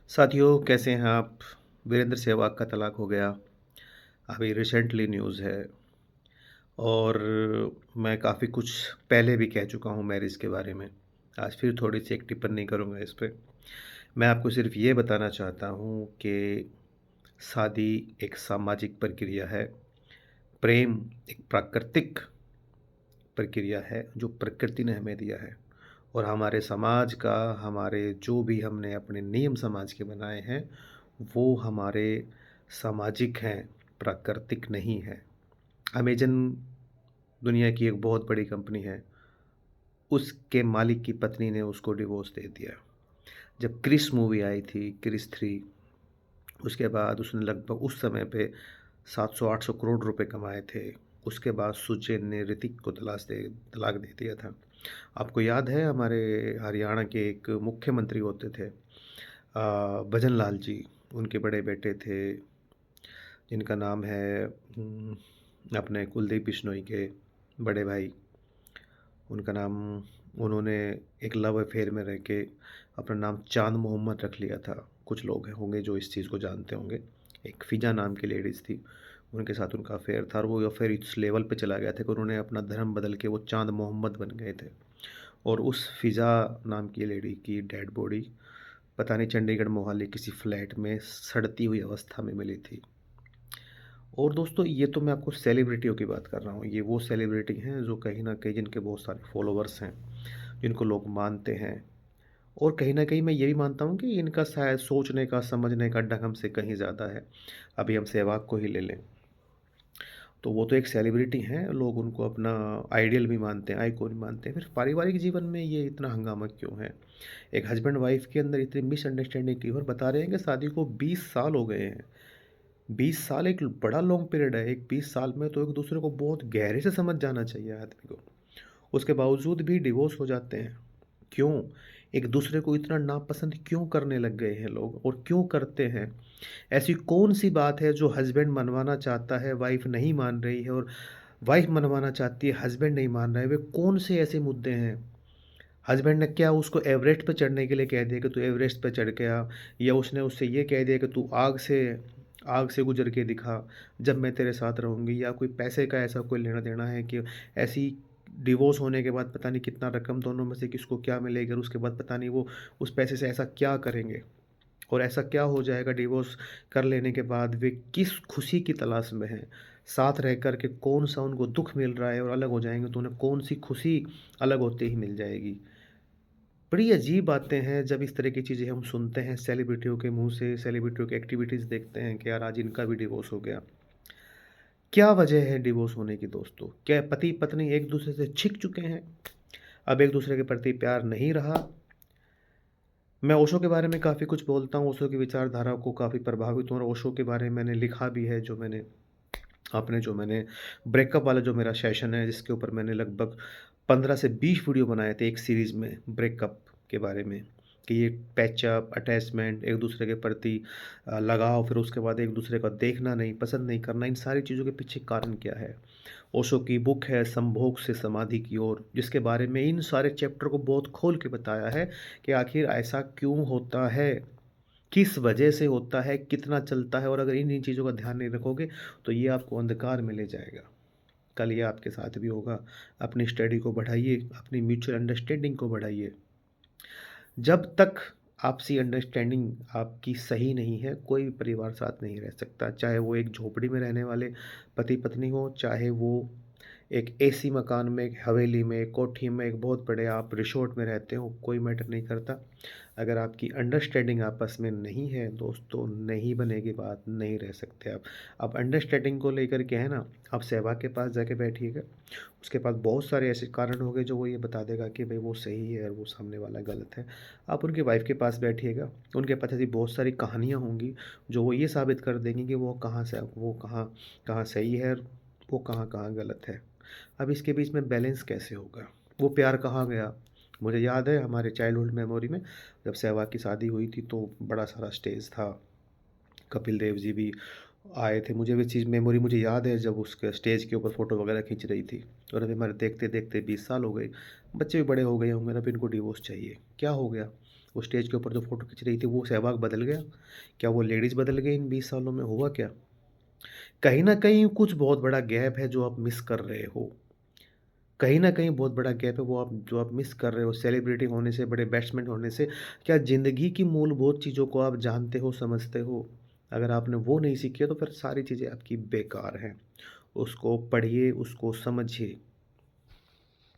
साथियों कैसे हैं आप? वीरेंद्र सहवाग का तलाक हो गया। अभी रिसेंटली न्यूज़ है और मैं काफ़ी कुछ पहले भी कह चुका हूँ मैरिज के बारे में। आज फिर थोड़ी-सी एक टिप्पणी करूँगा इस पे। मैं आपको सिर्फ़ ये बताना चाहता हूँ कि शादी एक सामाजिक प्रक्रिया है। प्रेम एक प्राकृतिक प्रक्रिया है जो प्रकृति ने हमें दिया है और हमारे समाज का हमारे जो भी हमने अपने नियम समाज के बनाए हैं, वो हमारे सामाजिक हैं, प्राकृतिक नहीं है। अमेज़न दुनिया की एक बहुत बड़ी कंपनी है, उसके मालिक की पत्नी ने उसको डिवोर्स दे दिया। जब क्रिस मूवी आई थी, क्रिस 3 उसके बाद उसने लगभग उस समय पे 700-800 करोड़ रुपए कमाए थे। उसके बाद सुजैन ने ऋतिक को तलाक दे दिया था। आपको याद है हमारे हरियाणा के एक मुख्यमंत्री होते थे भजन लाल जी, उनके बड़े बेटे थे जिनका नाम है अपने कुलदीप बिश्नोई के बड़े भाई, उनका नाम उन्होंने एक लव अफ़ेयर में रह के अपना नाम चाँद मोहम्मद रख लिया था। कुछ लोग होंगे जो इस चीज़ को जानते होंगे। एक फ़िज़ा नाम की लेडीज़ थी, उनके साथ उनका अफ़ेयर था और वो अफ़ेयर इस लेवल पे चला गया था कि उन्होंने अपना धर्म बदल के वो चाँद मोहम्मद बन गए थे। और उस फ़िज़ा नाम की लेडी की डेड बॉडी पता नहीं चंडीगढ़ मोहाली किसी फ्लैट में सड़ती हुई अवस्था में मिली थी। और दोस्तों ये तो मैं आपको सेलिब्रिटियों की बात कर रहा हूँ। ये वो सेलिब्रिटी हैं जो कहीं न कहीं जिनके बहुत सारे फ़ॉलोवर्स हैं, जिनको लोग मानते हैं और कहीं न कहीं मैं ये भी मानता हूँ कि इनका शायद सोचने का, समझने का ढंग हमसे कहीं ज़्यादा है। अभी हम सहवाग को ही ले लें, तो वो तो एक सेलिब्रिटी हैं, लोग उनको अपना आइडियल भी मानते हैं, आइकॉन भी मानते हैं। फिर पारिवारिक जीवन में ये इतना हंगामा क्यों है? एक हस्बैंड वाइफ के अंदर इतनी मिसअंडरस्टैंडिंग क्यों? और बता रहे हैं कि शादी को 20 साल हो गए हैं। 20 साल एक बड़ा लॉन्ग पीरियड है। एक 20 साल में तो एक-दूसरे को बहुत गहरे से समझ जाना चाहिए आदमी को। उसके बावजूद भी डिवोर्स हो जाते हैं। क्यों? एक-दूसरे को इतना नापसंद क्यों करने लग गए हैं लोग और क्यों करते हैं? ऐसी कौन-सी बात है जो हस्बैंड मनवाना चाहता है, वाइफ़ नहीं मान रही है और वाइफ़ मनवाना चाहती है, हस्बैंड नहीं मान रहा है? वे कौन-से ऐसे मुद्दे हैं? हस्बैंड ने क्या उसको एवरेस्ट पे चढ़ने के लिए कह दिया कि तू एवरेस्ट पे चढ़ के आ या उसने उससे ये कह दिया कि तू आग से गुज़र के दिखा, जब मैं तेरे साथ रहूँगी या कोई पैसे का ऐसा कोई लेना-देना है कि ऐसी डिवोर्स होने के बाद पता नहीं कितना रकम दोनों में से किसको क्या मिलेगी और उसके बाद पता नहीं वो उस पैसे से ऐसा क्या करेंगे और ऐसा क्या हो जाएगा डिवोर्स कर लेने के बाद वे किस खुशी की तलाश में हैं। साथ रह कर के कौन-सा उनको दुःख मिल रहा है और अलग हो जाएँगे तो उन्हें कौन-सी खुशी अलग होते ही मिल जाएगी। बड़ी अजीब बातें हैं जब इस तरह की चीज़ें हम सुनते हैं सेलिब्रिटियों के मुँह से, सेलिब्रिटियों की एक्टिविटीज़ देखते हैं कि यार आज इनका भी डिवोर्स हो गया। क्या वजह है डिवोर्स होने की दोस्तों? क्या पति-पत्नी एक-दूसरे से छिक चुके हैं? अब एक-दूसरे के प्रति प्यार नहीं रहा? मैं ओशो के बारे में काफ़ी कुछ बोलता हूँ, ओशो की विचारधारा को काफ़ी प्रभावित हूँ और ओशो के बारे में मैंने लिखा भी है जो मैंने ब्रेकअप वाला जो मेरा सेशन है जिसके ऊपर मैंने लगभग 15 से 20 वीडियो बनाए थे एक सीरीज़ में ब्रेकअप के बारे में कि ये पैचअप, अटैचमेंट, एक दूसरे के प्रति लगाव, फिर उसके बाद एक दूसरे का देखना नहीं, पसंद नहीं करना, इन सारी चीज़ों के पीछे कारण क्या है? ओशो की बुक है संभोग से समाधि की ओर, जिसके बारे में इन सारे चैप्टर को बहुत खोल के बताया है कि आखिर ऐसा क्यों होता है? किस वजह से होता है, कितना चलता है और अगर इन चीज़ों का ध्यान नहीं रखोगे, तो ये आपको अंधकार में ले जाएगा। कल ये आपके साथ भी होगा। अपनी स्टडी को बढ़ाइए, अपनी म्यूचुअल अंडरस्टैंडिंग को बढ़ाइए। जब तक आपसी अंडरस्टैंडिंग आपकी सही नहीं है, कोई भी परिवार साथ नहीं रह सकता। चाहे वो एक झोपड़ी में रहने वाले पति-पत्नी हों, चाहे वो एक एसी मकान में, एक हवेली में, एक कोठी में, एक बहुत बड़े आप रिसोर्ट में रहते हो, कोई मैटर नहीं करता। अगर आपकी अंडरस्टैंडिंग आपस में नहीं है दोस्तों, नहीं बनेगी बात, नहीं रह सकते आप। अब अंडरस्टैंडिंग को लेकर के है ना, आप सहवाग के पास जाके बैठिएगा, उसके पास बहुत सारे ऐसे कारण होंगे जो वो ये बता देगा कि भई वो सही है और वो सामने वाला गलत है। आप उनकी वाइफ़ के पास बैठिएगा, उनके पास ऐसी बहुत सारी कहानियाँ होंगी, जो वो ये साबित कर देंगी कि वो कहाँ कहाँ सही है और वो कहाँ-कहाँ गलत है। अब इसके बीच में बैलेंस कैसे होगा? वो प्यार कहाँ गया? मुझे याद है हमारे चाइल्डहुड मेमोरी में जब सहवाग की शादी हुई थी तो बड़ा सारा स्टेज था। कपिल देव जी भी आए थे। मुझे वो चीज़ मेमोरी मुझे याद है जब उसके स्टेज के ऊपर फ़ोटो वगैरह खींच रही थी और अभी हमारे देखते-देखते 20 साल हो गए। बच्चे भी बड़े हो गए होंगे, अब इनको डिवोर्स चाहिए। क्या हो गया? वो स्टेज के ऊपर जो फ़ोटो खींच रही थी, वो सहवाग बदल गया? क्या वो लेडीज़ बदल गई इन 20 सालों में, हुआ क्या? कहीं न कहीं कुछ बहुत बड़ा गैप है जो आप मिस कर रहे हो। कहीं न कहीं बहुत बड़ा गैप है वो आप जो आप मिस कर रहे हो सेलिब्रिटी होने से, बड़े बैट्समैन होने से। क्या ज़िंदगी की मूलभूत चीज़ों को आप जानते हो, समझते हो? अगर आपने वो नहीं सीखी है तो फिर सारी चीज़ें आपकी बेकार हैं। उसको पढ़िए, उसको समझिए।